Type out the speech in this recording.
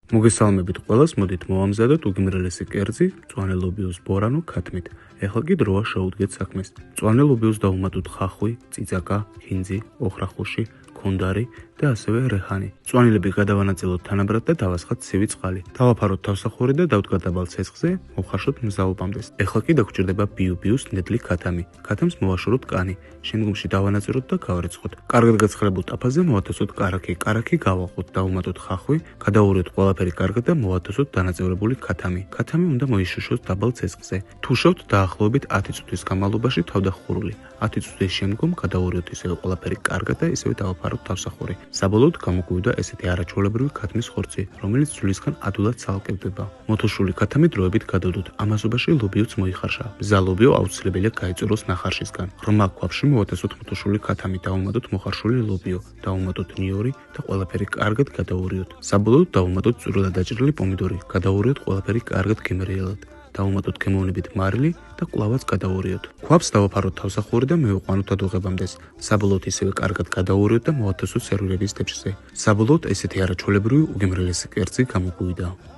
მოგესალმებით ყველას, მოდით მოვამზადოთ უგემრელესი კერძი მწვანე ლობიოს ბორანო ქათმით. ეხლა კი დროა შევუდგეთ საქმეს. მწვანე ლობიოს დავუმატოთ ხახვი, წიწაკა, ხინძი, ოხრახუში, ქონდარი და ასევე რეჰანი. მწვანილები გადავანაწილოთ თანაბრად და დავასხათ ცივი წყალი. დავაფაროთ თავსახური და დავდგათ დაბალ ცეცხლზე, მოვხარშოთ მზაობამდეს. ეხლა კი დაგვჭირდება ბიუ-ბიუს ნედლი ქათამი. ქათამს მოვაშოროთ კანი. შემდგომში დავანაწიროთ და გავარიცხოთ. კარგად გაცხელებულ ტაფაზე მოვათოსოთ კარაქი. კარაქი გავაყოთ, დავუმატოთ ხახვი, გადავურიოთ ყველაფერი კარგად და მოვათოსოთ დანაწევრებული ქათამი. ქათამი უნდა მოიშოშოს დაბალ ცეცხლზე. თუშავთ დაახლოებით 10 წუთის განმავლობაში თავდახურული. 10 წუთის შემდგომ გადავურიოთ ისევე ყველაფერი კარგად და ისევე დავაფაროთ თავსახური. საბოლოოდ გამოგვივიდა ესეთი არაჩვეულებრივი ქათმის ხორცი, რომელიც ძვლისგან ადვილად ცალკევდება. მოთოშული ქათამი დროებით გადავდოთ. ამასობაში ლობიოც მოიხარშა. მზა ლობიო აუცილებელია გაიწუროს ნახარშისგან. ღრმა ქვაბში მოვათესოთ მოთოშული ქათამი, დავუმატოთ მოხარშული ლობიო, დავუმატოთ ნიორი და ყველაფერი კარგად გადავურიოთ. საბოლოოდ დავუმატოთ წვრილად დაჭრილი პომიდორი, გადავურიოთ ყველაფერი კარგად გემრიელად. დავუმატოთ გემოვნებით მარილი და კვლავაც გადავურიოთ. ქვაბს დავაფაროთ თავსახური და მივიყვანოთ ადუღებამდეს. საბოლოოდ ისევე კარგად გადავურიოთ და მოვათესოთ სერვირების დეშზე. საბოლოოდ ესეთი არაჩვეულებრივი უგემრელესი კერძი გამოგვივიდა.